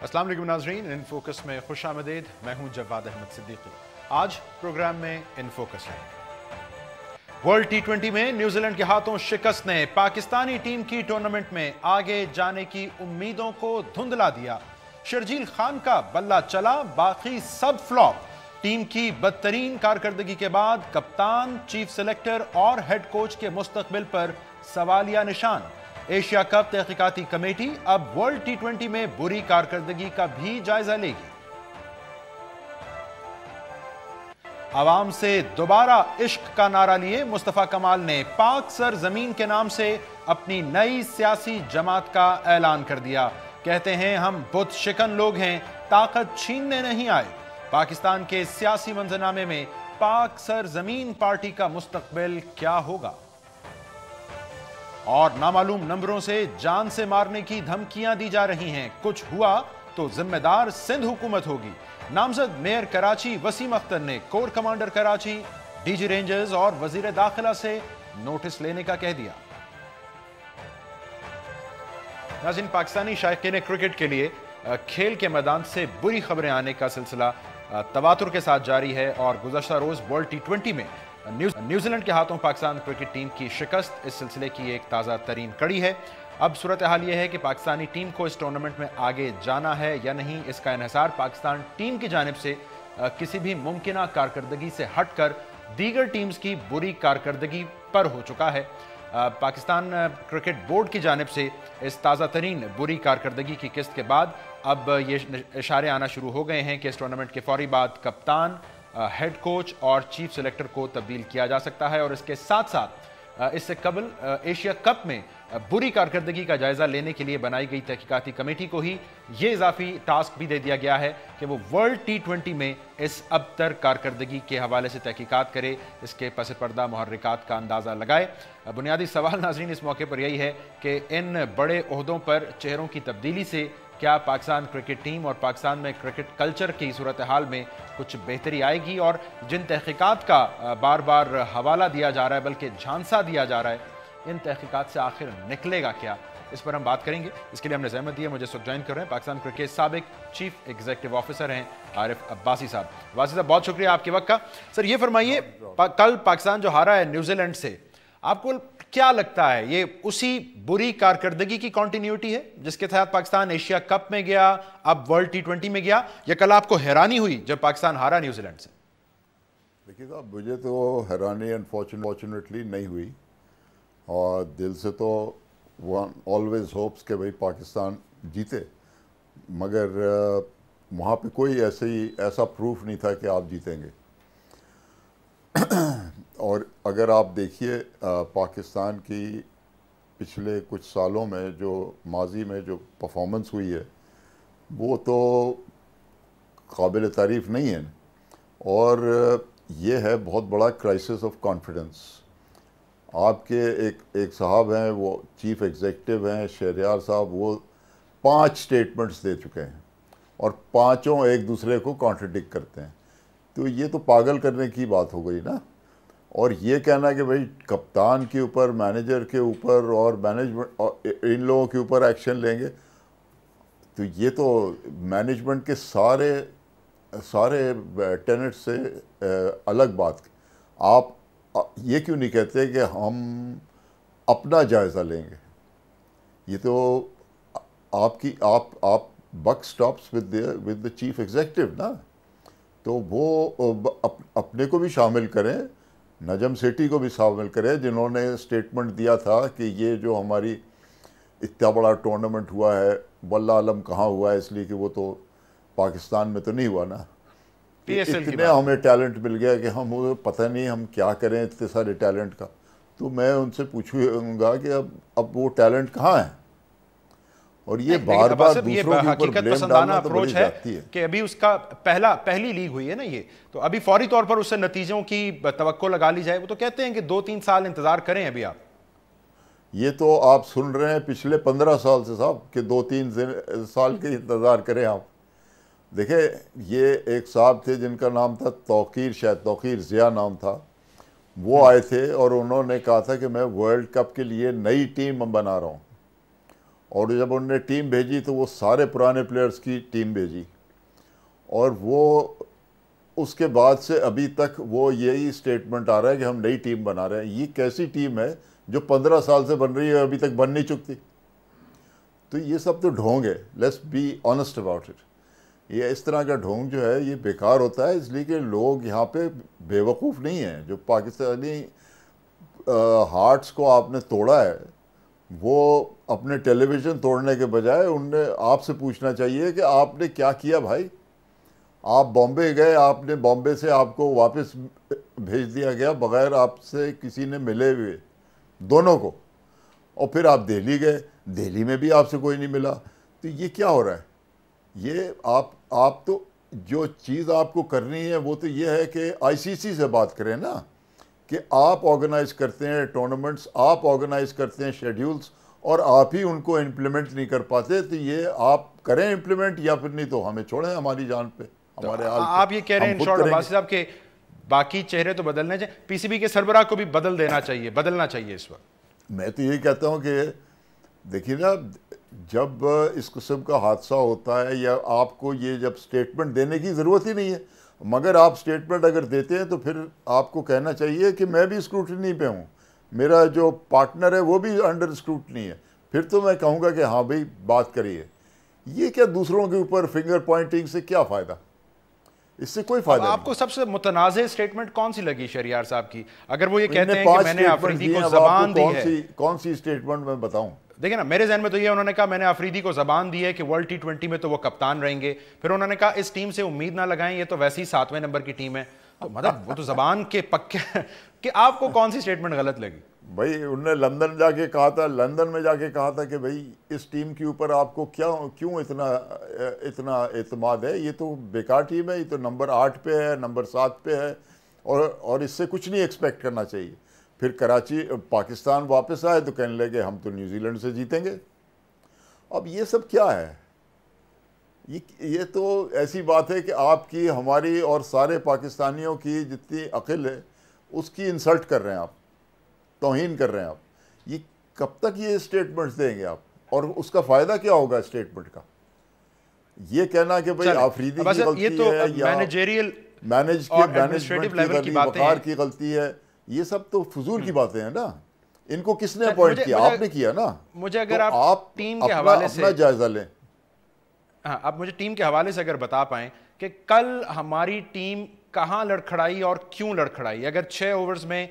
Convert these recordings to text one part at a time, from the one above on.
अस्सलाम वालेकुम नाज़रीन, इन फोकस में खुश आमदीद। मैं हूं जवाद अहमद सिद्दीकी। आज प्रोग्राम में इन फोकस है। वर्ल्ड T20 में न्यूजीलैंड के हाथों शिकस्त ने पाकिस्तानी टीम की टूर्नामेंट में आगे जाने की उम्मीदों को धुंधला दिया। शर्जील खान का बल्ला चला, बाकी सब फ्लॉप। टीम की बदतरीन कारकर्दगी के बाद कप्तान, चीफ सेलेक्टर और हेड कोच के मुस्तकबिल पर सवालिया निशान। एशिया कप तहकीकाती कमेटी अब वर्ल्ड T20 में बुरी कारकर्दगी का भी जायजा लेगी। आवाम से दोबारा इश्क का नारा लिए मुस्तफा कमाल ने पाक सर जमीन के नाम से अपनी नई सियासी जमात का ऐलान कर दिया। कहते हैं हम बुत शिकन लोग हैं, ताकत छीनने नहीं आए। पाकिस्तान के सियासी मंजरनामे में पाक सर जमीन पार्टी का मुस्तकबिल क्या होगा? और नामालूम नंबरों से जान से मारने की धमकियां दी जा रही हैं। कुछ हुआ तो जिम्मेदार सिंध हुकूमत होगी। नामजद मेयर कराची वसीम अख्तर ने core commander Karachi, DG rangers और वजीर दाखिला से नोटिस लेने का कह दिया। नाज़रीन, पाकिस्तानी शायकीन क्रिकेट के लिए खेल के मैदान से बुरी खबरें आने का सिलसिला तवातुर के साथ जारी है और गुज़श्ता रोज वर्ल्ड T20 में न्यूजीलैंड के हाथों पाकिस्तान क्रिकेट टीम की शिकस्त इस सिलसिले की एक ताज़ा तरीन कड़ी है। अब सूरत हाल यह है कि पाकिस्तानी टीम को इस टूर्नामेंट में आगे जाना है या नहीं, इसका इन्हिसार पाकिस्तान टीम की जानिब से किसी भी मुमकिना कारकर्दगी से हटकर दीगर टीम्स की बुरी कारकर्दगी पर हो चुका है। पाकिस्तान क्रिकेट बोर्ड की जानिब से इस ताज़ा तरीन बुरी कारकर्दगी की किस्त के बाद अब ये इशारे आना शुरू हो गए हैं कि इस टूर्नामेंट के फौरी बाद कप्तान, हेड कोच और चीफ सेलेक्टर को तब्दील किया जा सकता है। और इसके साथ साथ इससे कबल एशिया कप में बुरी कारकर्दगी का जायजा लेने के लिए बनाई गई तहकीकाती कमेटी को ही ये इजाफी टास्क भी दे दिया गया है कि वो वर्ल्ड T20 में इस अबतर कारकर्दगी के हवाले से तहकीकात करे, इसके पस पर्दा मुहर्रिकात का अंदाज़ा लगाए। बुनियादी सवाल नाज़रीन इस मौके पर यही है कि इन बड़े ओहदों पर चेहरों की तब्दीली से क्या पाकिस्तान क्रिकेट टीम और पाकिस्तान में क्रिकेट कल्चर की सूरत हाल में कुछ बेहतरी आएगी? और जिन तहकीकात का बार बार हवाला दिया जा रहा है, बल्कि झांसा दिया जा रहा है, इन तहकीकात से आखिर निकलेगा क्या? इस पर हम बात करेंगे। इसके लिए हमने ज़हमत दी है। मुझे ज्वाइन कर रहे हैं पाकिस्तान क्रिकेट साबिक चीफ एग्जीक्यूटिव ऑफिसर हैं आरिफ अब्बासी साहब। अब्बासी साहब, बहुत शुक्रिया आपके वक्त का। सर, ये फरमाइए, कल पाकिस्तान जो हारा है न्यूजीलैंड से, आपको क्या लगता है ये उसी बुरी कारकर्दगी की कंटिन्यूटी है जिसके तहत पाकिस्तान एशिया कप में गया, अब वर्ल्ड T20 में गया, या कल आपको हैरानी हुई जब पाकिस्तान हारा न्यूजीलैंड से? देखिए साहब, मुझे तो हैरानी अनफॉर्चुनेटली नहीं हुई और दिल से तो वन ऑलवेज होप्स कि भाई पाकिस्तान जीते, मगर वहाँ पे कोई ऐसा प्रूफ नहीं था कि आप जीतेंगे। और अगर आप देखिए पाकिस्तान की पिछले कुछ सालों में जो माजी में जो परफॉर्मेंस हुई है वो तो काबिल तारीफ़ नहीं है। और ये है बहुत बड़ा क्राइसिस ऑफ कॉन्फिडेंस। आपके एक साहब हैं, वो चीफ एग्जीक्यूटिव हैं, शहरयार साहब, वो 5 स्टेटमेंट्स दे चुके हैं और पांचों एक दूसरे को कॉन्ट्रडिक्ट करते हैं। तो ये तो पागल करने की बात हो गई ना। और ये कहना कि भाई कप्तान के ऊपर, मैनेजर के ऊपर और मैनेजमेंट और इन लोगों के ऊपर एक्शन लेंगे, तो ये तो मैनेजमेंट के सारे टेनेट से अलग बात। आप ये क्यों नहीं कहते कि हम अपना जायज़ा लेंगे? ये तो आप buck stops with the chief executive ना। तो वो अपने को भी शामिल करें, नजम सेठी को भी शामिल करें, जिन्होंने स्टेटमेंट दिया था कि ये जो हमारी इतना बड़ा टूर्नामेंट हुआ है, वल्लाह आलम कहाँ हुआ है, इसलिए कि वो तो पाकिस्तान में तो नहीं हुआ ना। इतने हमें टैलेंट मिल गया कि हम वो पता नहीं हम क्या करें इतने सारे टैलेंट का। तो मैं उनसे पूछूंगा कि अब वो टैलेंट कहाँ है? और ये बार बार दूसरों के ऊपर ब्लेम डालना तो बड़ी जाती है कि अभी उसका पहली लीग हुई है ना ये, तो अभी फौरी तौर पर उससे नतीजों की तवक्को लगा ली जाए। वो तो कहते हैं कि 2-3 साल इंतजार करें अभी आप। ये तो आप सुन रहे हैं पिछले 15 साल से साहब कि 2-3 साल के इंतज़ार करें आप। देखें, ये एक साहब थे जिनका नाम था तौकीर ज़िया नाम था। वो आए थे और उन्होंने कहा था कि मैं वर्ल्ड कप के लिए नई टीम बना रहा हूँ اور جب انہوں نے ٹیم بھیجی تو وہ سارے پرانے پلیئرز کی ٹیم بھیجی، اور وہ اس کے بعد سے ابھی تک وہ یہی اسٹیٹمنٹ آ رہا ہے کہ ہم نئی ٹیم بنا رہے ہیں۔ یہ کیسی ٹیم ہے جو 15 سال سے بن رہی ہے ابھی تک بن نہیں چکتی؟ تو یہ سب تو ڈھونگ ہے، let's be honest about it. یہ اس طرح کا ڈھونگ جو ہے یہ بیکار ہوتا ہے، اس لیے کہ لوگ یہاں پہ بے وقوف نہیں ہیں۔ جو پاکستانی ہارٹس کو آپ نے توڑا ہے، وہ اپنے ٹیلی ویژن توڑنے کے بجائے ان نے آپ سے پوچھنا چاہیے کہ آپ نے کیا کیا بھائی۔ آپ بامبے گئے، آپ نے بامبے سے آپ کو واپس بھیج دیا گیا بغیر آپ سے کسی نے ملے ہوئے، دونوں کو، اور پھر آپ دہلی گئے، دہلی میں بھی آپ سے کوئی نہیں ملا۔ تو یہ کیا ہو رہا ہے؟ یہ آپ تو جو چیز آپ کو کرنی ہے وہ تو یہ ہے کہ آئی سی سی سے بات کریں نا، کہ آپ آرگنائز کرتے ہیں ٹورنامنٹس، آپ آرگنائز کرتے ہیں شیڈیولز، اور آپ ہی ان کو امپلیمنٹ نہیں کر پاتے۔ تو یہ آپ کریں امپلیمنٹ، یا پھر نہیں تو ہمیں چھوڑیں ہماری جان پہ، ہمارے حال پہ۔ آپ یہ کہہ رہے ہیں انشاءاللہ عباسی صاحب کہ باقی چہرے تو بدلنے چاہیے، پی سی بی کے سربراہ کو بھی بدلنا چاہیے اس وقت۔ میں تو یہی کہتا ہوں کہ دیکھیے نا، جب اس قسم کا حادثہ ہوتا ہے یا آپ کو یہ جب سٹیٹمنٹ دینے کی ضرورت ہی نہیں ہے، مگر آپ سٹیٹمنٹ اگر دیتے ہیں تو پھر آپ کو کہنا چاہیے کہ میں بھی اسکروٹنی پہ ہوں، میرا جو پارٹنر ہے وہ بھی انڈر اسکروٹنی ہے، پھر تو میں کہوں گا کہ ہاں بھائی بات کریے۔ یہ کیا دوسروں کے اوپر فنگر پوائنٹنگ سے کیا فائدہ؟ اس سے کوئی فائدہ نہیں۔ آپ کو سب سے متنازع سٹیٹمنٹ کون سی لگی شہریار صاحب کی؟ اگر وہ یہ کہتے ہیں کہ میں نے آفریدی کو زبان دی ہے، کون سی سٹیٹمنٹ میں بتاؤں؟ دیکھیں نا، میرے ذہن میں تو یہ انہوں نے کہا میں نے آفریدی کو زبان دی ہے کہ ورلڈ T20 میں تو وہ کپتان رہیں گے، پھر انہوں نے کہا اس ٹیم سے امید نہ لگائیں، یہ تو ویسے ہی 7ویں نمبر کی ٹیم ہے۔ تو مطلب وہ تو زبان کے پکے کہ آپ کو کون سی سٹیٹمنٹ غلط لگی؟ بھائی انہوں نے لندن جا کے کہا تھا، لندن میں جا کے کہا تھا کہ بھائی اس ٹیم کے اوپر آپ کو کیوں اتنا اعتماد ہے، یہ تو بیکار ٹیم ہے، یہ تو نمبر 8 پہ ہے، نمبر 7 پہ ہے، اور اس سے کچھ نہیں ایکسپیکٹ کرنا چاہیے۔ پھر پاکستان واپس آئے تو کہنے لگے ہم تو نیوزی لینڈ سے جیتیں گے۔ اب یہ سب کیا ہے؟ یہ تو ایسی بات ہے کہ آپ کی، ہماری اور سارے پاکستانیوں کی جتنی عقل ہے اس کی انسلٹ کر رہے ہیں آپ، توہین کر رہے ہیں آپ۔ یہ کب تک یہ اسٹیٹمنٹس دیں گے آپ؟ اور اس کا فائدہ کیا ہوگا اسٹیٹمنٹ کا؟ یہ کہنا کہ بھئی آفریدی کی غلطی ہے یا مینجمنٹ کی وقار کی غلطی ہے، یہ سب تو فضول کی باتیں ہیں نا۔ ان کو کس نے اپوائنٹ کیا؟ آپ نے کیا نا۔ مجھے اگر آپ ٹیم کے حوالے سے اپنا جائزہ لیں۔ ہاں، آپ مجھے ٹیم کے حوالے سے اگر بتا پائیں کہ کل ہماری ٹیم کہاں لڑکھڑائی اور کیوں لڑکھڑائی؟ اگر 6 اوورز میں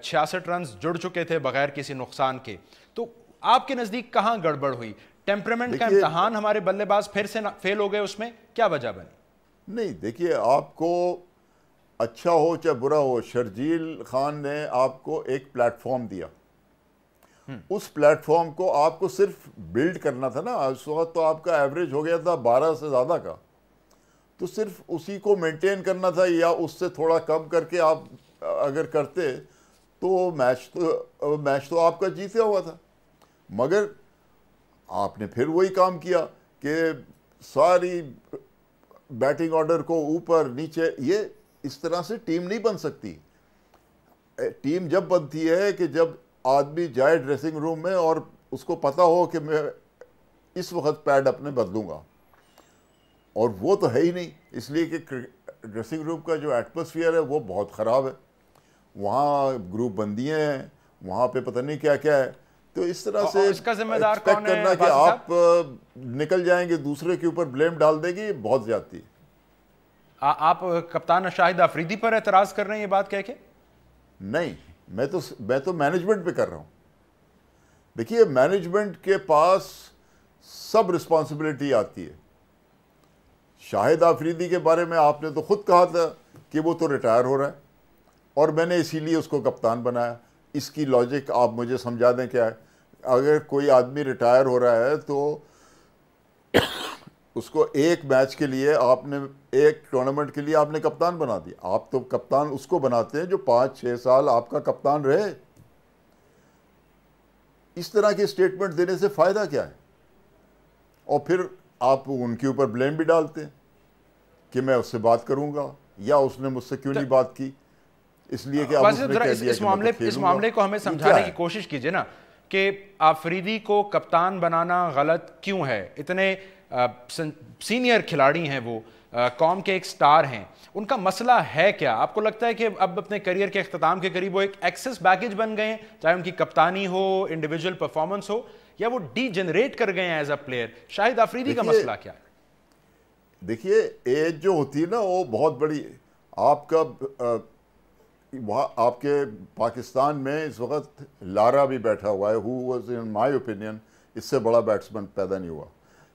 66 رنز جڑ چکے تھے بغیر کسی نقصان کے، تو آپ کے نزدیک کہاں گڑبڑ ہوئی؟ ٹیمپرمنٹ کا امتحان ہمارے بلے باز پھر سے فیل ہو گئے، اس میں کیا وجہ بنی؟ نہیں دیکھیے، آپ کو اچھا ہو چاہے برا ہو، شرجیل خان نے آپ کو ایک پلیٹ فارم دیا، اس پلیٹ فارم کو آپ کو صرف بلڈ کرنا تھا نا۔ اس وقت تو آپ کا ایوریج ہو گیا تھا 12 سے زیادہ کا، تو صرف اسی کو مینٹین کرنا تھا، یا اس سے تھوڑا کم کر کے آپ اگر کرتے تو میچ تو آپ کا جیتا ہوا تھا۔ مگر آپ نے پھر وہی کام کیا کہ ساری بیٹنگ آرڈر کو اوپر نیچے، یہ اس طرح سے ٹیم نہیں بن سکتی۔ ٹیم جب بنتی ہے کہ جب آدمی جائے ڈریسنگ روم میں اور اس کو پتا ہو کہ میں اس وقت پیڈ اپنے بدلوں گا، اور وہ تو ہے ہی نہیں، اس لیے کہ ڈریسنگ روم کا جو ایٹماسفیئر ہے وہ بہت خراب ہے، وہاں گروپ بندیاں ہیں، وہاں پہ پتہ نہیں کیا کیا ہے۔ تو اس طرح سے اس کا ذمہ دار کون ہے؟ کرنا کہ آپ نکل جائیں گے، دوسرے کے اوپر بلیم ڈال دے گی، بہت زیادتی ہے۔ آپ کپتان شاہد آفریدی پر اعتراض کر رہے ہیں یہ بات کہہ کے؟ نہیں، میں تو مینجمنٹ پہ کر رہا ہوں۔ دیکھیے، مینجمنٹ کے پاس سب رسپانسبلٹی آتی ہے۔ شاہد آفریدی کے بارے میں آپ نے تو خود کہا تھا کہ وہ تو ریٹائر ہو رہا ہے، اور میں نے اسی لیے اس کو کپتان بنایا۔ اس کی لاجک آپ مجھے سمجھا دیں کیا ہے؟ اگر کوئی آدمی ریٹائر ہو رہا ہے تو اس کو ایک میچ کے لیے آپ نے، ایک ٹورنامنٹ کے لیے آپ نے کپتان بنا دیا۔ آپ تو کپتان اس کو بناتے ہیں جو 5-6 سال آپ کا کپتان رہے۔ اس طرح کے اسٹیٹمنٹ دینے سے فائدہ کیا ہے؟ اور پھر آپ ان کے اوپر بلیم بھی ڈالتے ہیں کہ میں اس سے بات کروں گا، یا اس نے مجھ سے کیوں نہیں بات کی، اس لیے کہ آپ اس نے کہہ دیا کہ میں تو کھیلوں گا۔ اس معاملے کو ہمیں سمجھانے کی کوشش کیجئے نا کہ آفریدی کو کپتان بنانا غلط کیوں ہے؟ اتنے سینئر کھلاڑی ہیں وہ، قوم کے ایک سٹار ہیں، ان کا مسئلہ ہے کیا؟ آپ کو لگتا ہے کہ اب اپنے کریئر کے اختتام کے قریب وہ ایک ایکسس بیگیج بن گئے ہیں، چاہے ان کی کپتانی ہو، انڈیویجول پرفارمنس ہو، یا وہ ڈی جنریٹ کر گئے ہیں ایز اے پلیئر؟ شاہد آفریدی کا مسئلہ کیا ہے؟ دیکھیے ایج جو ہوتی ہے نا وہ بہت بڑی، آپ کا وہاں آپ کے پاکستان میں اس وقت لارا بھی بیٹھا ہوا ہے، who was in my opinion اس سے بڑا بیٹسمین پیدا نہیں ہوا،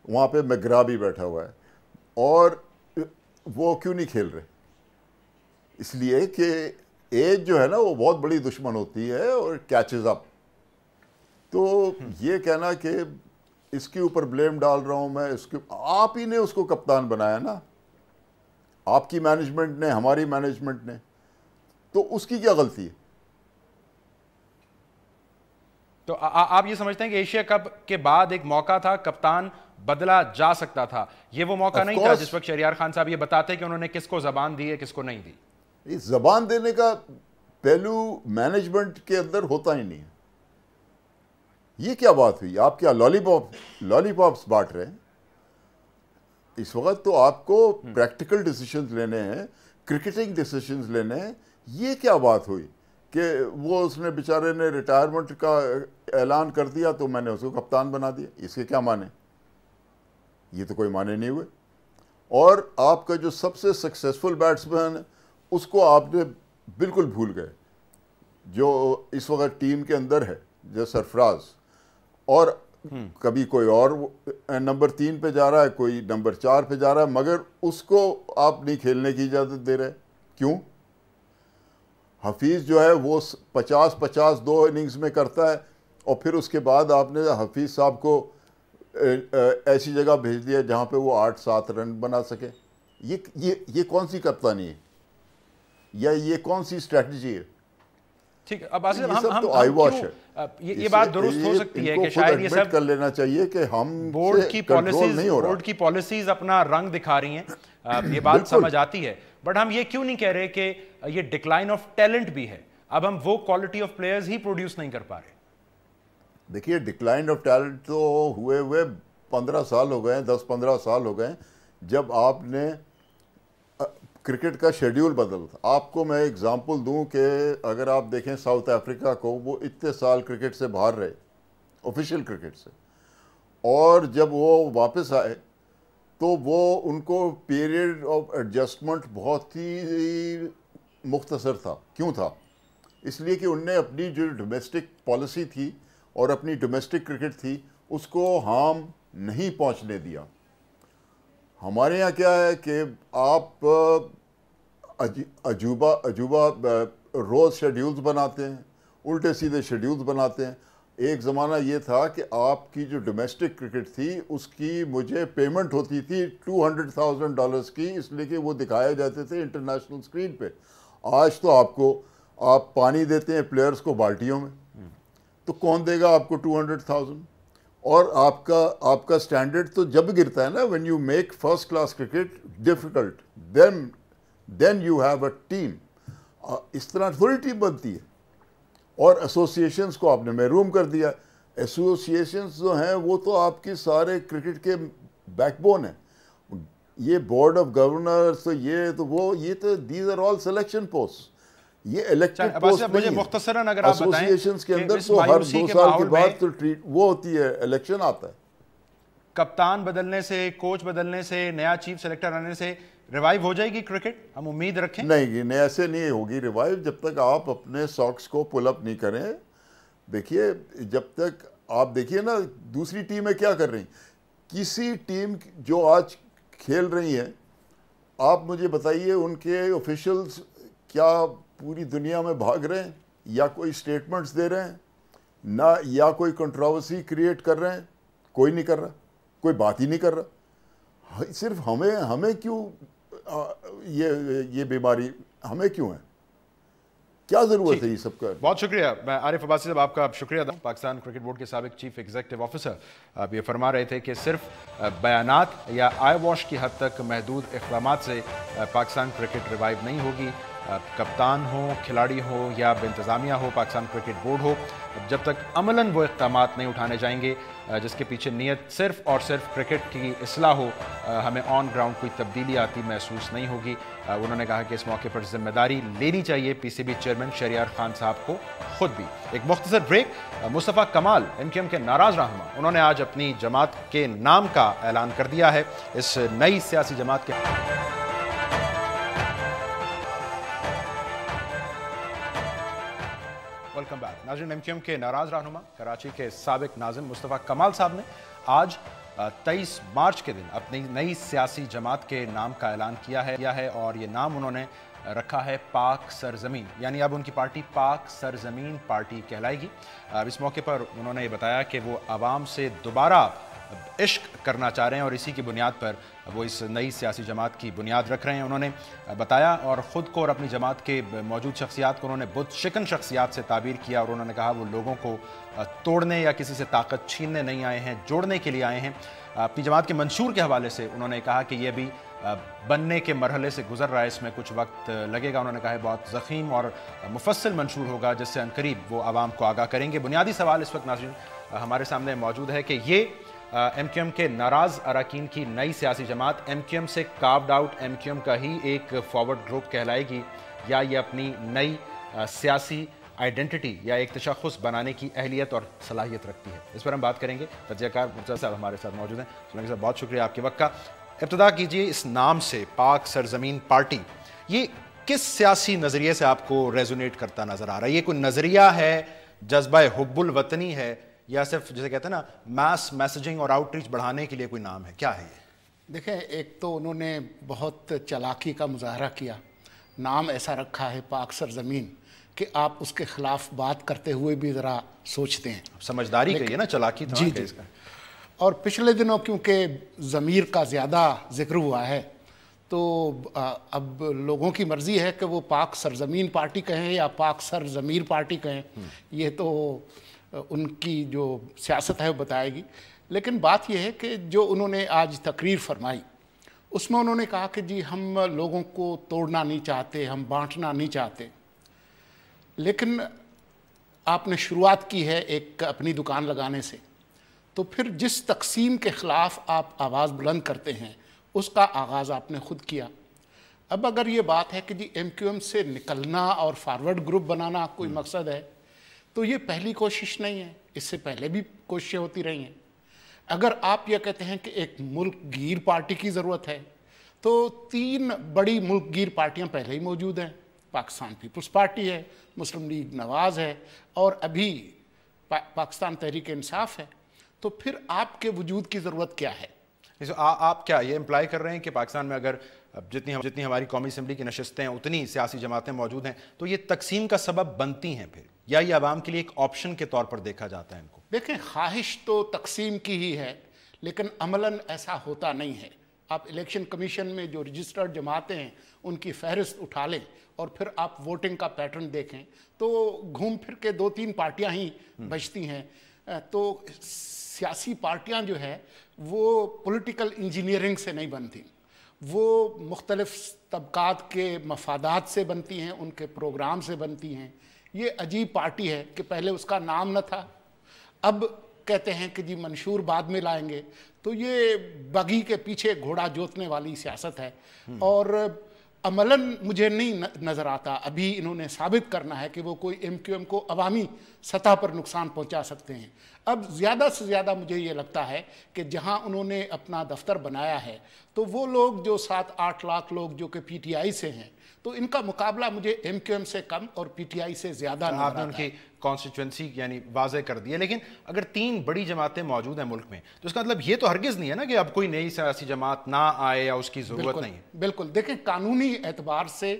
وہاں پہ میگرا بھی بیٹھا ہوا ہے، اور وہ کیوں نہیں کھیل رہے؟ اس لیے کہ ایج جو ہے نا وہ بہت بڑی دشمن ہوتی ہے اور کیچز اپ. تو یہ کہنا کہ اس کے اوپر بلیم ڈال رہا ہوں میں، اس کے آپ ہی نے اس کو کپتان بنایا نا، آپ کی مینجمنٹ نے، ہماری مینجمنٹ نے، تو اس کی کیا غلطی ہے؟ تو آپ یہ سمجھتے ہیں کہ ایشیا کپ کے بعد ایک موقع تھا، کپتان بدلا جا سکتا تھا، یہ وہ موقع نہیں تھا جس وقت شہریار خان صاحب یہ بتاتے کہ انہوں نے کس کو زبان دی ہے، کس کو نہیں دی؟ زبان دینے کا پہلو مینجمنٹ کے اندر ہوتا ہی نہیں ہے. یہ کیا بات ہوئی؟ آپ کیا لالی پاپس بانٹ رہے ہیں اس وقت؟ تو آپ کو پریکٹیکل ڈیسیشنز لینے ہیں، کرکٹنگ ڈیسیشنز لینے ہیں. یہ کیا بات ہوئی کہ وہ اس نے بیچارے نے ریٹائرمنٹ کا اعلان کر دیا تو میں نے اس کو کپتان بنا دیا؟ اس کے کیا معنی؟ یہ تو کوئی معنی نہیں ہوئے. اور آپ کا جو سب سے سکسیسفل بیٹسمین ہے اس کو آپ نے بالکل بھول گئے، جو اس وقت ٹیم کے اندر ہے، جو سرفراز، اور کبھی کوئی اور نمبر 3 پہ جا رہا ہے، کوئی نمبر 4 پہ جا رہا ہے، مگر اس کو آپ نہیں کھیلنے کی اجازت دے رہے. کیوں؟ حفیظ جو ہے وہ 50 2 اننگز میں کرتا ہے، اور پھر اس کے بعد آپ نے حفیظ صاحب کو ایسی جگہ بھیج دیا جہاں پہ وہ 8-7 رن بنا سکے. یہ کون سی کپتانی ہے، یا یہ کون سی اسٹریٹجی ہے؟ ٹھیک ہے، اب آصف یہ بات درست ہو سکتی ہے کہ شاید یہ سب کر لینا چاہیے کہ ہم بورڈ کی پالیسیز اپنا رنگ دکھا رہی ہیں، یہ بات سمجھ آتی ہے، بٹ ہم یہ کیوں نہیں کہہ رہے کہ یہ ڈکلائن آف ٹیلنٹ بھی ہے؟ اب ہم وہ quality of players he produce نہیں کر پا رہے. دیکھیے ڈکلائن آف ٹیلنٹ تو ہوئے 15 سال ہو گئے ہیں، 10-15 سال ہو گئے ہیں جب آپ نے کرکٹ کا شیڈیول بدل تھا. آپ کو میں اگزامپل دوں کہ اگر آپ دیکھیں ساؤتھ افریقہ کو، وہ اتنے سال کرکٹ سے باہر رہے، آفیشیل کرکٹ سے، اور جب وہ واپس آئے تو وہ ان کو پیریڈ آف ایڈجسٹمنٹ بہت ہی مختصر تھا. کیوں تھا؟ اس لیے کہ ان نے اپنی جو ڈومیسٹک پالیسی تھی اور اپنی ڈومیسٹک کرکٹ تھی اس کو ہارم نہیں پہنچنے دیا. ہمارے یہاں کیا ہے کہ آپ عجوبہ روز شیڈیولز بناتے ہیں، الٹے سیدھے شیڈیولز بناتے ہیں. ایک زمانہ یہ تھا کہ آپ کی جو ڈومیسٹک کرکٹ تھی اس کی مجھے پیمنٹ ہوتی تھی $200,000 کی، اس لیے کہ وہ دکھائے جاتے تھے انٹرنیشنل اسکرین پہ. آج تو آپ پانی دیتے ہیں پلیئرز کو بالٹیوں میں، تو کون دے گا آپ کو 200,000؟ اور آپ کا سٹینڈرڈ تو جب گرتا ہے نا، when you make first class cricket difficult, then you have a team. اس طرح تھوڑی ٹیم بنتی ہے. اور ایسوسیشنز کو آپ نے محروم کر دیا. ایسوسیشنز جو ہیں وہ تو آپ کی سارے کرکٹ کے بیک بون ہیں. یہ بورڈ آف گورنرز تو یہ تو these are all selection posts. یہ الیکٹڈ پوسٹ نہیں ہے. مختصراً اگر آپ بتائیں ایسوسیشنز کے اندر تو ہر 2 سال کے بعد تو وہ ہوتی ہے، الیکشن آتا ہے. کپتان بدلنے سے، کوچ بدلنے سے، نیا چیف سلیکٹر آنے سے ریوائیو ہو جائے گی کرکٹ؟ ہم امید رکھیں؟ نہیں، ایسے نہیں ہوگی ریوائیو جب تک آپ اپنے ساکس کو پل اپ نہیں کریں. دیکھیے جب تک آپ دیکھیے نا دوسری ٹیمیں کیا کر رہی ہیں. کسی ٹیم جو آج کھیل رہی ہیں، آپ مجھے بتائیے ان کے آفیشلز کیا پوری دنیا میں بھاگ رہے ہیں، یا کوئی سٹیٹمنٹس دے رہے ہیں نہ، یا کوئی کنٹروورسی کریٹ کر رہے ہیں؟ کوئی نہیں کر رہا، کوئی بات ہی نہیں کر رہا. صرف ہمیں کیوں یہ بیماری ہمیں کیوں ہے؟ کیا ضرورت ہے یہ سب کا؟ بہت شکریہ. میں عارف عباسی صاحب آپ کا شکریہ ادا. پاکستان کرکٹ بورڈ کے سابق چیف ایگزیکٹو آفیسر آپ یہ فرما رہے تھے کہ صرف بیانات یا آئی واش کی حد تک محدود اقدامات سے پاکستان کرکٹ ریوائیو نہیں ہوگی. कप्तान हो, खिलाड़ी हो या इंतज़ामिया हो, पाकिस्तान क्रिकेट बोर्ड हो, जब तक अमलन वो इक़दामात नहीं उठाने जाएंगे जिसके पीछे नीयत सिर्फ़ और सिर्फ क्रिकेट की इस्लाह हो, हमें ऑन ग्राउंड कोई तब्दीली आती महसूस नहीं होगी। उन्होंने कहा कि इस मौके पर जिम्मेदारी लेनी चाहिए पीसीबी चेयरमैन शहरियार खान साहब को खुद भी। एक मुख्तसर ब्रेक। मुस्तफ़ा कमाल MQM के नाराज़ रहनुमा, उन्होंने आज अपनी जमात के नाम का ऐलान कर दिया है। इस नई सियासी जमात के वेलकम बैक। नाज़रीन, MQM के नाराज़ रहनुमा कराची के साबिक नाज़िम मुस्तफ़ा कमाल साहब ने आज 23 मार्च के दिन अपनी नई सियासी जमात के नाम का ऐलान किया है और ये नाम उन्होंने रखा है पाक सरजमीन, यानी अब उनकी पार्टी पाक सरजमीन पार्टी कहलाएगी। इस मौके पर उन्होंने ये बताया कि वो आवाम से दोबारा इश्क करना चाह रहे हैं और इसी की बुनियाद पर वो इस नई सियासी जमात की बुनियाद रख रहे हैं। उन्होंने बताया और ख़ुद को और अपनी जमात के मौजूद शख्सियात को उन्होंने बुत शिकन शख्सियात से ताबीर किया और उन्होंने कहा वो लोगों को तोड़ने या किसी से ताकत छीनने नहीं आए हैं, जोड़ने के लिए आए हैं। अपनी जमात के मंशूर के हवाले से उन्होंने कहा कि ये भी बनने के मरहले से गुजर रहा है, इसमें कुछ वक्त लगेगा। उन्होंने कहा है बहुत ज़ख़ीम और मुफस्सिल मंशूर होगा जिससे अनकरीब वो आवाम को आगाह करेंगे। बुनियादी सवाल इस वक्त नाज़रीन हमारे सामने मौजूद है कि ये MQM के नाराज़ अरकान की नई सियासी जमात MQM से कार्व्ड आउट MQM का ही एक फॉरवर्ड ग्रुप कहलाएगी या ये अपनी नई सियासी आइडेंटिटी या एक तशख़्ख़ुस बनाने की अहलियत और सलाहियत रखती है। इस पर हम बात करेंगे। तजज़ियाकार मुर्तज़ा साहब हमारे साथ मौजूद हैं। सुलैमान साहब, बहुत शुक्रिया आपके वक्त का। इब्तिदा कीजिए इस नाम से, पाक सरजमीन पार्टी, ये किस सियासी नज़रिए से आपको रेजोनेट करता नज़र आ रहा है? ये कोई नज़रिया है, जज्बा हुब्बुल वतनी है, या सिर्फ जैसे कहते हैं ना मास मैसेजिंग और आउटरीच बढ़ाने के लिए कोई नाम है? क्या है ये? देखें, एक तो उन्होंने बहुत चालाकी का मुजाहरा किया, नाम ऐसा रखा है पाक सरजमीन कि आप उसके ख़िलाफ़ बात करते हुए भी ज़रा सोचते हैं। समझदारी कहिए ना, चालाकी तो जी जी। इसका और पिछले दिनों क्योंकि ज़मीर का ज़्यादा जिक्र हुआ है तो अब लोगों की मर्ज़ी है कि वो पाक सरजमीन पार्टी कहें या पाक सरजमीर पार्टी कहें, ये तो उनकी जो सियासत है वो बताएगी। लेकिन बात यह है कि जो उन्होंने आज तकरीर फरमाई उसमें उन्होंने कहा कि जी हम लोगों को तोड़ना नहीं चाहते, हम बांटना नहीं चाहते, लेकिन आपने शुरुआत की है एक अपनी दुकान लगाने से, तो फिर जिस तकसीम के ख़िलाफ़ आप आवाज़ बुलंद करते हैं उसका आगाज़ आपने ख़ुद किया। अब अगर ये बात है कि जी MQM से निकलना और फारवर्ड ग्रुप बनाना कोई मकसद है तो ये पहली कोशिश नहीं है, इससे पहले भी कोशिशें होती रही हैं। अगर आप ये कहते हैं कि एक मुल्क गिर पार्टी की ज़रूरत है तो 3 बड़ी मुल्क गिर पार्टियां पहले ही मौजूद हैं। पाकिस्तान पीपल्स पार्टी है, मुस्लिम लीग नवाज़ है और अभी पाकिस्तान तहरीक इंसाफ है। तो फिर आपके वजूद की ज़रूरत क्या है? आप क्या ये इम्प्लाई कर रहे हैं कि पाकिस्तान में अगर जितनी हमारी कौमी असम्बली की नशस्तें हैं उतनी सियासी जमातें मौजूद हैं तो ये तकसीम का सबब बनती हैं फिर, या ये आवाम के लिए एक ऑप्शन के तौर पर देखा जाता है इनको? देखें, ख्वाहिश तो तकसीम की ही है लेकिन अमलन ऐसा होता नहीं है। आप इलेक्शन कमीशन में जो रजिस्टर्ड जमातें हैं उनकी फहरिस्त उठा लें और फिर आप वोटिंग का पैटर्न देखें तो घूम फिर के 2-3 पार्टियां ही बचती हैं। तो सियासी पार्टियां जो है वो पॉलिटिकल इंजीनियरिंग से नहीं बनती, वो मुख्तलिफ तबकात के मफादात से बनती हैं, उनके प्रोग्राम से बनती हैं। ये अजीब पार्टी है कि पहले उसका नाम न था, अब कहते हैं कि जी मंशूर बाद में लाएंगे। तो ये बगी के पीछे घोड़ा जोतने वाली सियासत है और अमलन मुझे नहीं नज़र आता। अभी इन्होंने साबित करना है कि वो कोई MQM को अवामी सतह पर नुकसान पहुंचा सकते हैं। अब ज़्यादा से ज़्यादा मुझे ये लगता है कि जहां उन्होंने अपना दफ्तर बनाया है तो वो लोग जो 7-8 लाख लोग जो कि PTI से हैं तो इनका मुकाबला मुझे MQM से कम और PTI से ज़्यादा नज़र आता है। उनकी कॉन्स्टिट्यूंसी यानी वाज़े कर दी है। लेकिन अगर 3 बड़ी जमातें मौजूद हैं मुल्क में तो इसका मतलब ये तो हरगिज़ नहीं है ना कि अब कोई नई सियासी जमात ना आए या उसकी ज़रूरत नहीं है। बिल्कुल, देखें, कानूनी एतबार से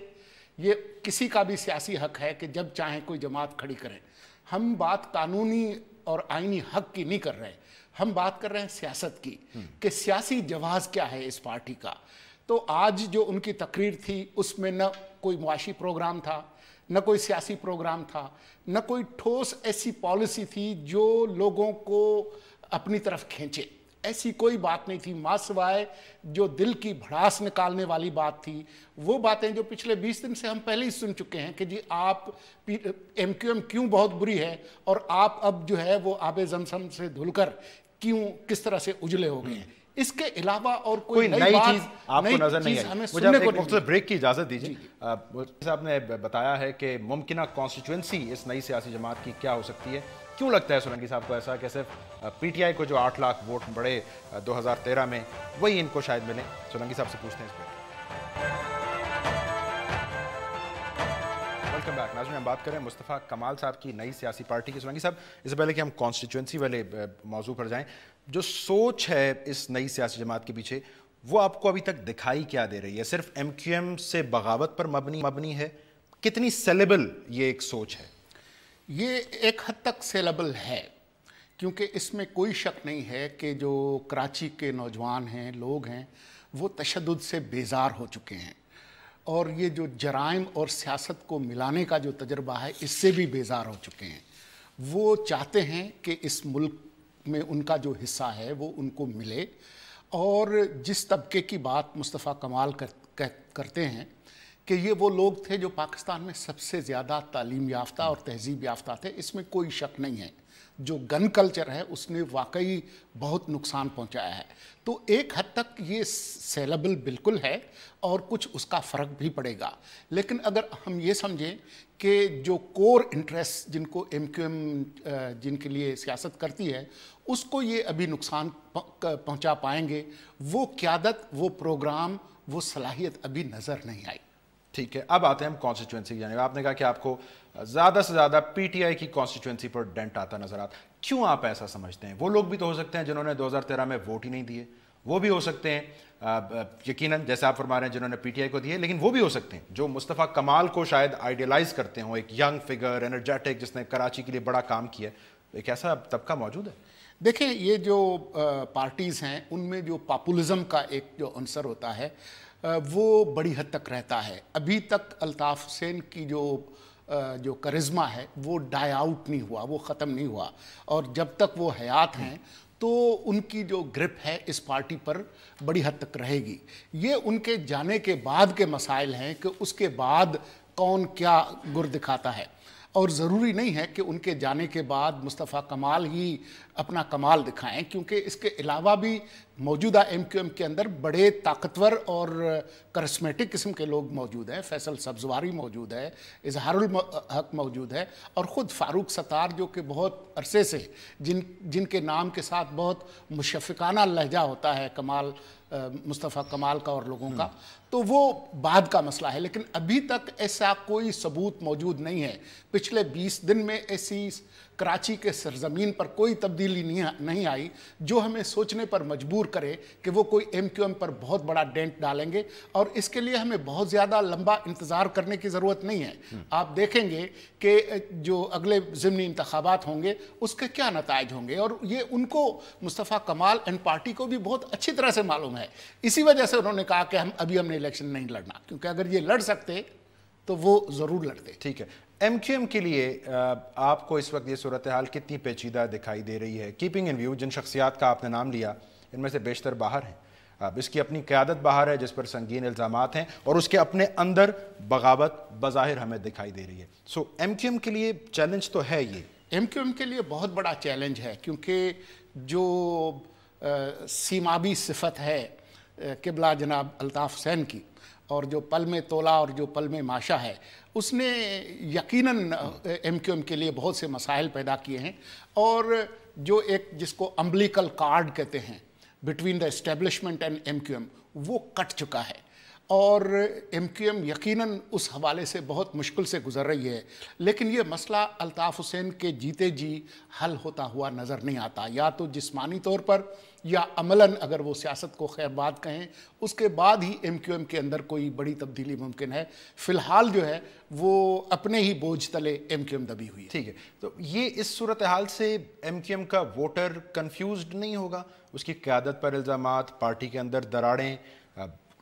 ये किसी का भी सियासी हक है कि जब चाहें कोई जमात खड़ी करें। हम बात कानूनी और आईनी हक की नहीं कर रहे, हम बात कर रहे हैं सियासत की कि सियासी जवाज़ क्या है इस पार्टी का। तो आज जो उनकी तकरीर थी उसमें न कोई मुआशी प्रोग्राम था, न कोई सियासी प्रोग्राम था, न कोई ठोस ऐसी पॉलिसी थी जो लोगों को अपनी तरफ खींचे। ऐसी कोई बात नहीं थी, मां सिवाय जो दिल की भड़ास निकालने वाली बात थी, वो बातें जो पिछले 20 दिन से हम पहले ही सुन चुके हैं कि जी आप MQM क्यों बहुत बुरी है और आप अब जो है वो आबे ज़मज़म से धुलकर क्यों किस तरह से उजले हो गए हैं। इसके अलावा और कोई नई चीज आपको नजर नहीं आई। हमें मुझे सुनने को एक ब्रेक की इजाजत दीजिए। साहब ने बताया है कि मुमकिना कॉन्स्टिट्यूएंसी इस नई सियासी जमात की क्या हो सकती है। क्यों लगता है सोलंकी साहब को ऐसा कि सिर्फ PTI को जो 8 लाख वोट बढ़े 2013 में वही इनको शायद मिले? सोलंकी साहब से पूछते हैं इस पर। वेलकम बैक नाज़रीन, हम बात करें मुस्तफ़ा कमाल साहब की नई सियासी पार्टी की। सोलंकी साहब, इससे पहले कि हम कॉन्स्टिट्यूएंसी वाले मौजू पर जाएं, जो सोच है इस नई सियासी जमात के पीछे वो आपको अभी तक दिखाई क्या दे रही है? सिर्फ MQM से बगावत पर मबनी है? कितनी सेलेबल ये एक सोच है? ये एक हद तक सेलेबल है, क्योंकि इसमें कोई शक नहीं है कि जो कराची के नौजवान हैं, लोग हैं, वो तशद्दुद से बेजार हो चुके हैं और ये जो जराइम और सियासत को मिलाने का जो तजर्बा है इससे भी बेजार हो चुके हैं। वो चाहते हैं कि इस मुल्क में उनका जो हिस्सा है वो उनको मिले। और जिस तबके की बात मुस्तफ़ा कमाल करते हैं कि ये वो लोग थे जो पाकिस्तान में सबसे ज़्यादा तालीम याफ्ता और तहज़ीब याफ्ता थे, इसमें कोई शक नहीं है। जो गन कल्चर है उसने वाकई बहुत नुकसान पहुंचाया है। तो एक हद तक ये सेलेबल बिल्कुल है और कुछ उसका फ़र्क भी पड़ेगा। लेकिन अगर हम ये समझें कि जो कोर इंटरेस्ट जिनको MQM जिनके लिए सियासत करती है उसको ये अभी नुकसान पहुंचा पाएंगे, वो क़यादत, वो प्रोग्राम, वो सलाहियत अभी नज़र नहीं आई। ठीक है, अब आते हैं हम कॉन्स्टिट्यूएंसी की जानिब। आपने कहा कि आपको ज़्यादा से ज़्यादा PTI की कॉन्स्टिट्यूएंसी पर डेंट आता नजर आता। क्यों आप ऐसा समझते हैं? वो लोग भी तो हो सकते हैं जिन्होंने 2013 में वोट ही नहीं दिए, वो भी हो सकते हैं यकीनन जैसे आप फरमा रहे हैं जिन्होंने PTI को दिए, लेकिन वो भी हो सकते हैं जो मुस्तफ़ा कमाल को शायद आइडियलाइज करते हों, एक यंग फिगर, एनर्जेटिक, जिसने कराची के लिए बड़ा काम किया। एक ऐसा तबका मौजूद है। देखें, ये जो पार्टीज़ हैं उनमें जो पॉपुलिज्म का एक जो अंसर होता है वो बड़ी हद तक रहता है। अभी तक अल्ताफ़ हुसैन की जो करिश्मा है वो डाई आउट नहीं हुआ, वो ख़त्म नहीं हुआ। और जब तक वो हयात हैं तो उनकी जो ग्रिप है इस पार्टी पर बड़ी हद तक रहेगी। ये उनके जाने के बाद के मसाइल हैं कि उसके बाद कौन क्या गुर दिखाता है। और ज़रूरी नहीं है कि उनके जाने के बाद मुस्तफ़ा कमाल ही अपना कमाल दिखाएं, क्योंकि इसके अलावा भी मौजूदा MQM के अंदर बड़े ताकतवर और करिस्मेटिक किस्म के लोग मौजूद हैं। फैसल सब्ज़वारी मौजूद है, इजहारुल हक मौजूद है और ख़ुद फ़ारूक सत्तार जो कि बहुत अरसे से जिनके नाम के साथ बहुत मुशफ़िकाना लहजा होता है मुस्तफ़ा कमाल का और लोगों का, तो वो बाद का मसला है। लेकिन अभी तक ऐसा कोई सबूत मौजूद नहीं है। पिछले 20 दिन में ऐसी कराची के सरजमीन पर कोई तब्दीली नहीं आई जो हमें सोचने पर मजबूर करे कि वो कोई MQM पर बहुत बड़ा डेंट डालेंगे। और इसके लिए हमें बहुत ज़्यादा लंबा इंतज़ार करने की ज़रूरत नहीं है। आप देखेंगे कि जो अगले ज़िमनी इंतखाबात होंगे उसके क्या नताइज होंगे, और ये उनको मुस्तफ़ा कमाल एंड पार्टी को भी बहुत अच्छी तरह से मालूम है। इसी वजह से उन्होंने कहा कि हमने इलेक्शन नहीं लड़ना, क्योंकि अगर ये लड़ सकते तो वो ज़रूर लड़ते। ठीक है, MQM के लिए आपको इस वक्त ये सूरत हाल कितनी पेचीदा दिखाई दे रही है? कीपिंग इन व्यू जिन शख्सियात का आपने नाम लिया इनमें से बेशतर बाहर हैं। अब इसकी अपनी क़यादत बाहर है जिस पर संगीन इल्ज़ामात हैं, और उसके अपने अंदर बगावत बज़ाहिर हमें दिखाई दे रही है। सो MQM के लिए चैलेंज तो है। ये MQM के लिए बहुत बड़ा चैलेंज है, क्योंकि जो सीमाबी सिफत है किबला जनाब अल्ताफ़ हुसैन की, और जो पल में तोला और जो पल में माशा है, उसने यकीनन MQM के लिए बहुत से मसाइल पैदा किए हैं। और जो एक जिसको अम्बिलिकल कार्ड कहते हैं between the establishment and MQM, वो कट चुका है। और MQM यकीनन उस हवाले से बहुत मुश्किल से गुजर रही है। लेकिन ये मसला अल्ताफ़ हुसैन के जीते जी हल होता हुआ नज़र नहीं आता, या तो जिस्मानी तौर पर या अमलन अगर वो सियासत को खैरबाद कहें, उसके बाद ही MQM के अंदर कोई बड़ी तब्दीली मुमकिन है। फ़िलहाल जो है वो अपने ही बोझ तले MQM दबी हुई है। ठीक है, तो ये इस सूरत हाल से MQM का वोटर कन्फ्यूज्ड नहीं होगा? उसकी क़यादत पर इल्ज़ामात, पार्टी के अंदर दरारें,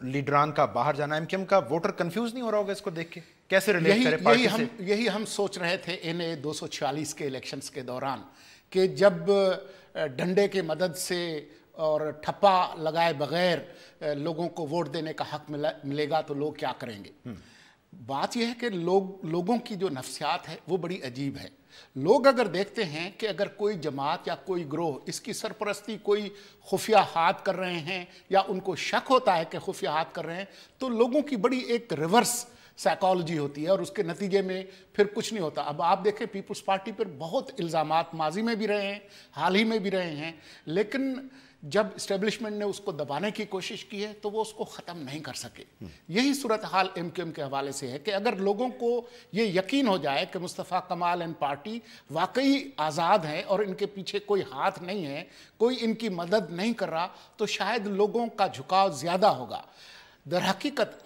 लीडरान का बाहर जाना, MQM का वोटर कंफ्यूज नहीं हो रहा होगा इसको देख के? कैसे रिलेट करें पार्टी से? यही हम सोच रहे थे NA 246 के इलेक्शंस के दौरान, कि जब डंडे के मदद से और ठप्पा लगाए बगैर लोगों को वोट देने का हक मिलेगा तो लोग क्या करेंगे। बात यह है कि लोगों की जो नफ्सियात है वो बड़ी अजीब है। लोग अगर देखते हैं कि अगर कोई जमात या कोई ग्रोह इसकी सरपरस्ती कोई खुफिया हाथ कर रहे हैं या उनको शक होता है कि खुफिया हाथ कर रहे हैं, तो लोगों की बड़ी एक रिवर्स साइकोलॉजी होती है और उसके नतीजे में फिर कुछ नहीं होता। अब आप देखें पीपल्स पार्टी पर बहुत इल्ज़ामात माजी में भी रहे हैं, हाल ही में भी रहे हैं, लेकिन जब इस्टेब्लिशमेंट ने उसको दबाने की कोशिश की है तो वो उसको ख़त्म नहीं कर सके। यही सूरत हाल MQM के हवाले से है कि अगर लोगों को ये यकीन हो जाए कि मुस्तफ़ा कमाल एंड पार्टी वाकई आज़ाद है और इनके पीछे कोई हाथ नहीं है, कोई इनकी मदद नहीं कर रहा, तो शायद लोगों का झुकाव ज़्यादा होगा। दरहकीकत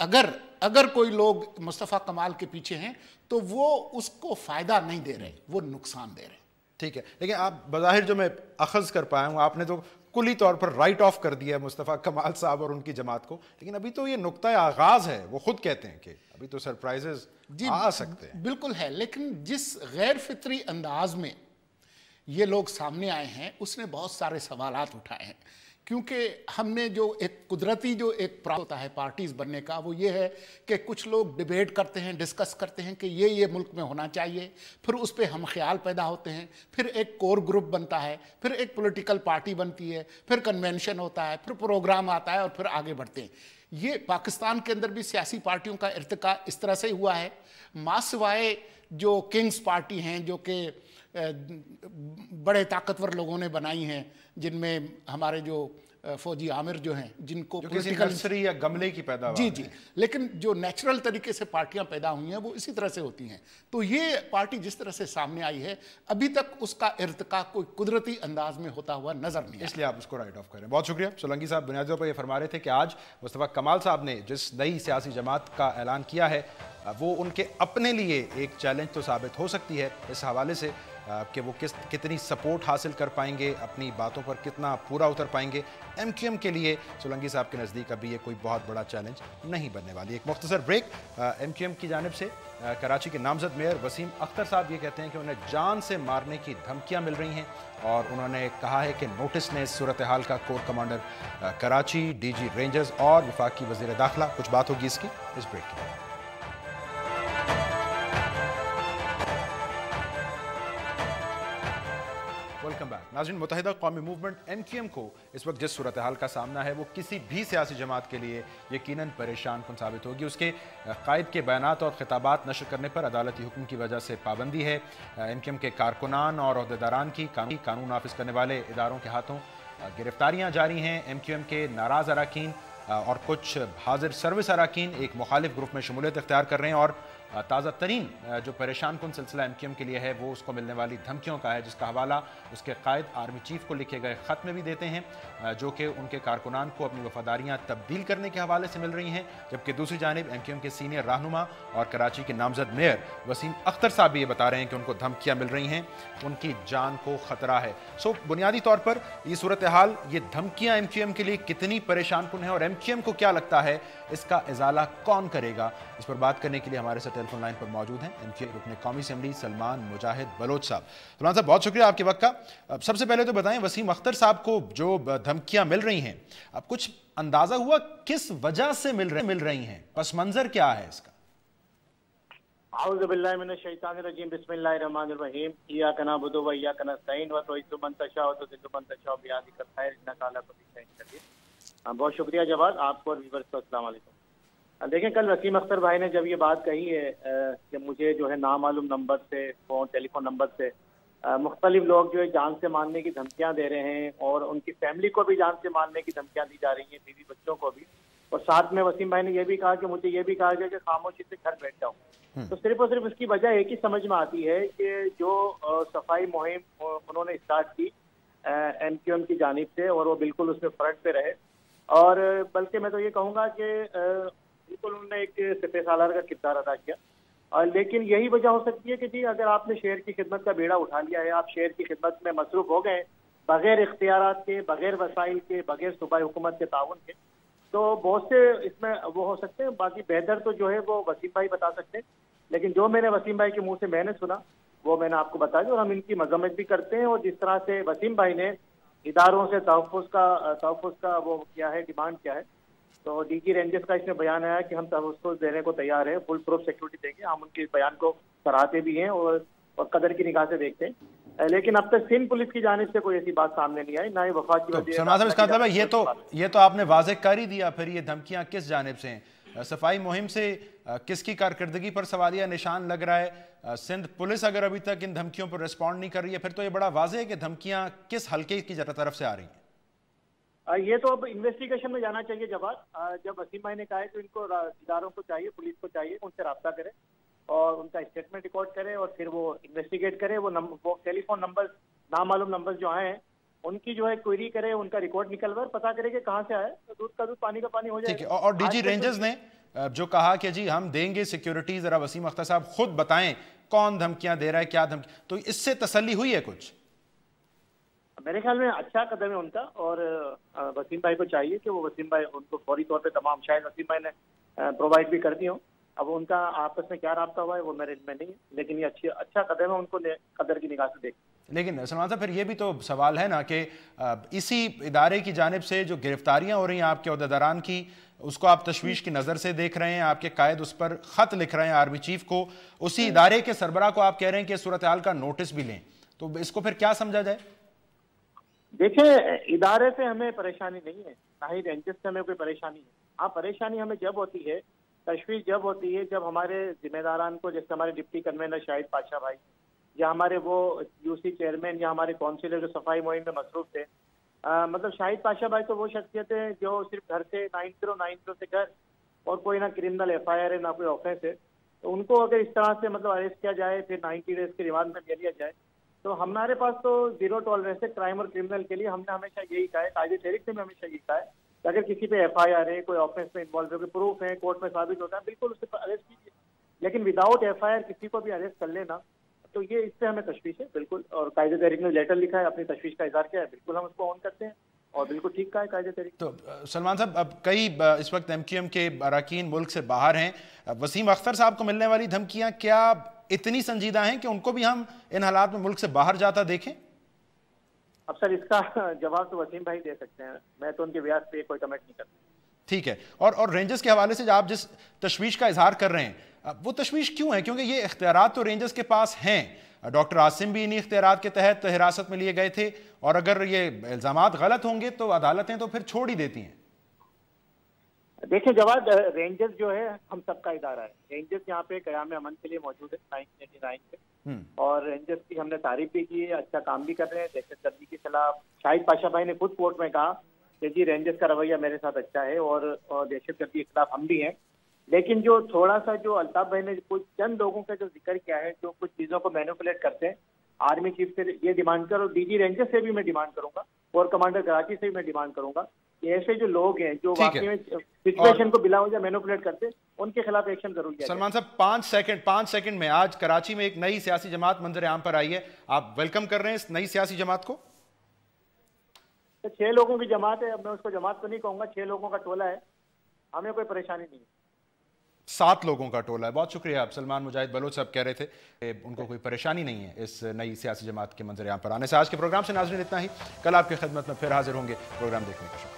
अगर कोई लोग मुस्तफ़ा कमाल के पीछे हैं तो वो उसको फ़ायदा नहीं दे रहे, वो नुकसान दे रहे। ठीक है, लेकिन आप बज़ाहिर जो मैं अखज़ कर पाया हूँ, आपने तो कुली तौर पर राइट ऑफ कर दिया है मुस्तफ़ा कमाल साहब और उनकी जमात को, लेकिन अभी तो ये नुक्ता आगाज़ है। वो खुद कहते हैं कि अभी तो सरप्राइजेस आ सकते हैं। बिल्कुल है, लेकिन जिस गैर फितरी अंदाज में ये लोग सामने आए हैं उसने बहुत सारे सवालात उठाए हैं, क्योंकि हमने जो एक कुदरती जो एक प्राप्त होता है पार्टीज़ बनने का, वो ये है कि कुछ लोग डिबेट करते हैं, डिस्कस करते हैं कि ये मुल्क में होना चाहिए, फिर उस पर हम ख्याल पैदा होते हैं, फिर एक कोर ग्रुप बनता है, फिर एक पॉलिटिकल पार्टी बनती है, फिर कन्वेंशन होता है, फिर प्रोग्राम आता है और फिर आगे बढ़ते हैं। ये पाकिस्तान के अंदर भी सियासी पार्टियों का इर्तिका इस तरह से हुआ है। मासिवाए जो किंग्स पार्टी हैं जो कि बड़े ताकतवर लोगों ने बनाई हैं, जिनमें हमारे जो फौजी आमिर जो हैं, जिनको नर्सरी या गमले की पैदावार जी, लेकिन जो नेचुरल तरीके से पार्टियां पैदा हुई हैं वो इसी तरह से होती हैं। तो ये पार्टी जिस तरह से सामने आई है, अभी तक उसका इर्तिका कोई कुदरती अंदाज में होता हुआ नजर नहीं, इसलिए आप उसको राइट ऑफ करें। बहुत शुक्रिया। सोलंकी साहब बुनियादी तौर पर ये फरमा रहे थे कि आज मुस्तफ़ा कमाल साहब ने जिस नई सियासी जमात का ऐलान किया है वो उनके अपने लिए एक चैलेंज तो साबित हो सकती है, इस हवाले से कि वो कितनी सपोर्ट हासिल कर पाएंगे, अपनी बातों पर कितना पूरा उतर पाएंगे। MQM के लिए सोलंकी साहब के नज़दीक अभी ये कोई बहुत बड़ा चैलेंज नहीं बनने वाली। एक मुख्तसर ब्रेक। MQM की जानिब से कराची के नामजद मेयर वसीम अख्तर साहब ये कहते हैं कि उन्हें जान से मारने की धमकियाँ मिल रही हैं और उन्होंने कहा है कि नोटिस ने सूरत हाल का core commander Karachi, DG rangers और वफाकी वज़ीर दाखिला। कुछ बात होगी इसकी इस ब्रेक के बाद। Welcome back. नाज़रीन, मुत्तहिदा कौमी मूवमेंट MQM को इस वक्त जिस सूरत हाल का सामना है वो किसी भी सियासी जमात के लिए यकीनन परेशान कुन साबित होगी। उसके कायद के बयानात और खिताबात नशर करने पर अदालती हुक्म की वजह से पाबंदी है। MQM के कारकुनान और अहदेदारान की कानून नाफिज करने वाले इदारों के हाथों गिरफ्तारियाँ जारी हैं। MQM के नाराज़ अरकान और कुछ हाजिर सर्विस अरकान एक मुखालिफ ग्रुप में शमूलियत इख्तियार कर रहे हैं और ताज़ा तरीन जो परेशान कुन सिलसिला MQM के लिए है वो उसको मिलने वाली धमकियों का है, जिसका हवाला उसके कायद आर्मी चीफ को लिखे गए ख़त में भी देते हैं, जो कि उनके कारकुनान को अपनी वफादारियाँ तब्दील करने के हवाले से मिल रही हैं। जबकि दूसरी जानिब MQM के सीनियर रहनुमा और कराची के नामजद मेयर वसीम अख्तर साहब भी ये बता रहे हैं कि उनको धमकियाँ मिल रही हैं, उनकी जान को ख़तरा है। सो बुनियादी तौर पर ये सूरत हाल, ये धमकियाँ MQM के लिए कितनी परेशान कुन है और MQM को क्या लगता है इसका इजाला कौन करेगा, इस पर बात करने के लिए हमारे साथ टेलीफोन लाइन पर मौजूद हैं MQM रुकने कौमी असेंबली सलमान मुजाहिद बलोच साहब। सलमान साहब, बहुत शुक्रिया आपके वक्त का। सबसे पहले तो बताएं, वसीम अख्तर साहब को जो धमकियां मिल रही हैं, अब कुछ अंदाजा हुआ किस वजह से मिल रही हैं, पस मंजर क्या है इसका? आऊज़ु बिल्लाहि मिनश शैतानिर रजीम, बिस्मिल्लाहिर रहमानिर रहीम, इय्याका नअबुदु व इय्याका नस्तईन व तुइज़्ज़ु मन तशाअ व तुज़िल्लु मन तशाअ बियदिकल खैर इन्नका अला कुल्लि शैइन क़दीर। बहुत शुक्रिया जवाद आपको और व्यूअर्स को अस्सलाम वालेकुम। देखें, कल वसीम अख्तर भाई ने जब ये बात कही है कि मुझे जो है नामालूम नंबर से टेलीफोन नंबर से मुख्तलिफ लोग जो है जान से मारने की धमकियां दे रहे हैं और उनकी फैमिली को भी जान से मारने की धमकियां दी जा रही हैं, बीवी बच्चों को भी, और साथ में वसीम भाई ने यह भी कहा कि मुझे ये भी कहा गया कि खामोशी से घर बैठ जाऊं। तो सिर्फ और सिर्फ इसकी वजह एक ही समझ में आती है कि जो सफाई मुहिम उन्होंने स्टार्ट की MQM की जानिब से और वो बिल्कुल उसमें फ्रंट पे रहे, और बल्कि मैं तो ये कहूँगा कि बिल्कुल उन्होंने एक सिपह सालार का किरदार अदा किया। लेकिन यही वजह हो सकती है कि जी अगर आपने शेर की खिदमत का बेड़ा उठा लिया है, आप शेर की खिदमत में मसरूफ हो गए बगैर इख्तियारात के, बगैर वसाइल के, बगैर सूबाई हुकूमत के ताउन के, तो बहुत से इसमें वो हो सकते हैं। बाकी बेहतर तो जो है वो वसीम भाई बता सकते हैं, लेकिन जो मैंने वसीम भाई के मुंह से मैंने सुना वो मैंने आपको बता दिया और हम इनकी मजम्मत भी करते हैं। और जिस तरह से वसीम भाई ने इदारों से तहफ़्फ़ुज़ का वो क्या है, डिमांड क्या है। तो डीजी रेंजर्स का इसमें बयान आया कि हम तहफ़्फ़ुज़ देने को तैयार हैं, फुल प्रूफ सिक्योरिटी देंगे। हम उनके बयान को सराहते भी हैं और कदर की निगाह से देखते हैं। लेकिन अब तक सिंध पुलिस की जानिब से कोई ऐसी बात सामने नहीं आई, ना ही वफाकी तो सलमान साहब, इसका मतलब है ये तो आपने वाज़ेह कर ही दिया, फिर ये धमकियां किस जानिब से हैं? सफाई मुहिम से किसकी कारकर्दगी पर सवालिया निशान लग रहा है? सिंध पुलिस अगर अभी तक इन धमकियों पर रिस्पॉन्ड नहीं कर रही है, फिर तो ये बड़ा वाज़ेह है कि धमकियां किस हल्के की तरफ से आ रही हैं। ये तो अब इन्वेस्टिगेशन में जाना चाहिए। जब वसीम भाई ने कहा है तो इनको इदारों को चाहिए, पुलिस को चाहिए, उनसे राब्ता करें और उनका स्टेटमेंट रिकॉर्ड करें और फिर वो इन्वेस्टिगेट करें। वो टेलीफोन नंबर, नामालूम नंबर जो आए हैं उनकी जो है क्वेरी करे, उनका रिकॉर्ड निकलवा पता करे कि कहाँ से आए, तो दूध का दूध पानी का पानी हो जाए। ठीक है। और डीजी रेंजर्स ने जो कहा कि जी हम देंगे सिक्योरिटी, जरा वसीम अख्तर साहब खुद बताएं कौन धमकियां दे रहा है, क्या धमकी, तो इससे तसल्ली हुई है कुछ? मेरे ख्याल में अच्छा कदम है उनका और वसीम भाई को चाहिए कि वो वसीम भाई उनको फौरी तौर पे तमाम, शायद वसीम भाई ने प्रोवाइड भी कर दी हो। अब उनका आपस में क्या राब्ता हुआ है वो मेरे में नहीं है, लेकिन ये अच्छा कदम है, उनको कदर की निगाह से देख। लेकिन सलमान साहब, फिर ये भी तो सवाल है ना कि इसी इदारे की जानिब से जो गिरफ्तारियां हो रही हैं आपके ओहदेदारान की, उसको आप तशवीश की नज़र से देख रहे हैं, आपके कायद उस पर ख़त लिख रहे हैं आर्मी चीफ को, उसी इदारे के सरबराह को आप कह रहे हैं कि सूरत हाल का नोटिस भी लें, तो इसको फिर क्या समझा जाए? देखिए, इदारे से हमें परेशानी नहीं है, ना ही रेंजर्स से हमें कोई परेशानी है। हाँ, परेशानी हमें जब होती है, तशवीश जब होती है जब हमारे जिम्मेदारान को, जैसे हमारे डिप्टी कन्वीनर शाहिद पाशा भाई या हमारे वो यूसी चेयरमैन या हमारे काउंसिलर जो सफाई मुहिम में मसरूफ थे, मतलब शाहिद पाशा भाई तो वो शख्सियत है जो सिर्फ घर से 9090 से घर, और कोई ना क्रिमिनल FIR है ना कोई ऑफेंस है, तो उनको अगर इस तरह से मतलब अरेस्ट किया जाए, फिर 90 डेज के रिमांड में ले लिया जाए, तो हमारे पास तो जीरो टॉलरेंस है क्राइम और क्रिमिनल के लिए। हमने हमेशा यही कहा है, कायदे तहरीक से भी हमेशा यही कहा है कि अगर किसी पे FIR है, कोई ऑफेंस में इन्वॉल्व है, कोई प्रूफ है, कोर्ट में साबित होता है, बिल्कुल उसे अरेस्ट कीजिए। लेकिन विदाउट FIR किसी को भी अरेस्ट कर लेना, तो ये इससे हमें तशवीश है बिल्कुल। और कायदे तहरीक ने लेटर लिखा है, अपनी तशवीश का इजहार किया है, बिल्कुल हम उसको ऑन करते हैं और बिल्कुल ठीक कहा है कायदे तहरीक। तो सलमान साहब, अब कई इस वक्त MQM के अरकान मुल्क से बाहर हैं, वसीम अख्तर साहब को मिलने वाली धमकियां क्या इतनी संजीदा हैं कि उनको भी हम इन हालात में मुल्क से बाहर जाता देखें? अब सर, इसका जवाब तो वसीम भाई दे सकते हैं, मैं तो उनके व्यास पे कोई कमेंट नहीं करता। ठीक है। और रेंजर्स के हवाले से आप जिस तशवीश का इजहार कर रहे हैं, वो तशवीश क्यों है? क्योंकि ये इख्तियारात तो रेंजर्स के पास हैं। डॉक्टर आसिम भी इन्हीं इख्तियारात के तहत हिरासत में लिए गए थे, और अगर ये इल्जामात गलत होंगे तो अदालतें तो फिर छोड़ ही देती हैं। देखिए जवाब, रेंजर्स जो है हम सबका इदारा है। रेंजर्स यहाँ पे क़याम अमन के लिए मौजूद है 1989 से, और रेंजर्स की हमने तारीफ भी की है, अच्छा काम भी कर रहे हैं दहशतगर्दी के खिलाफ। शाहिद पाशा भाई ने खुद कोर्ट में कहा कि जी रेंजर्स का रवैया मेरे साथ अच्छा है और दहशतगर्दी के खिलाफ हम भी हैं। लेकिन जो थोड़ा सा जो अल्ताफ भाई ने कुछ चंद लोगों का जो जिक्र किया है, जो कुछ चीज़ों को मैनिपुलेट करते हैं, आर्मी चीफ से ये डिमांड कर, और डीजी रेंजर्स से भी मैं डिमांड करूंगा, और कमांडर कराची से भी मैं डिमांड करूंगा कि ऐसे जो लोग हैं जो वाकई में सिचुएशन को बिला वजह मैनिपुलेट करते हैं, उनके खिलाफ एक्शन जरूर लिया जाए। सलमान साहब, 5 सेकंड में, आज कराची में एक नई सियासी जमात मंजर आम पर आई है, आप वेलकम कर रहे हैं इस नई सियासी जमात को? तो 6 लोगों की जमात है, अब मैं उसको जमात तो नहीं कहूंगा, 6 लोगों का टोला है, हमें कोई परेशानी नहीं है। 7 लोगों का टोला है। बहुत शुक्रिया। आप सलमान मुजाहिद बलोच साहब कह रहे थे कि उनको कोई परेशानी नहीं है इस नई सियासी जमात के मंजर यहाँ पर आने से। आज के प्रोग्राम से नाज़रीन इतना ही, कल आपकी खिदमत में फिर हाजिर होंगे। प्रोग्राम देखने का शुक्रिया।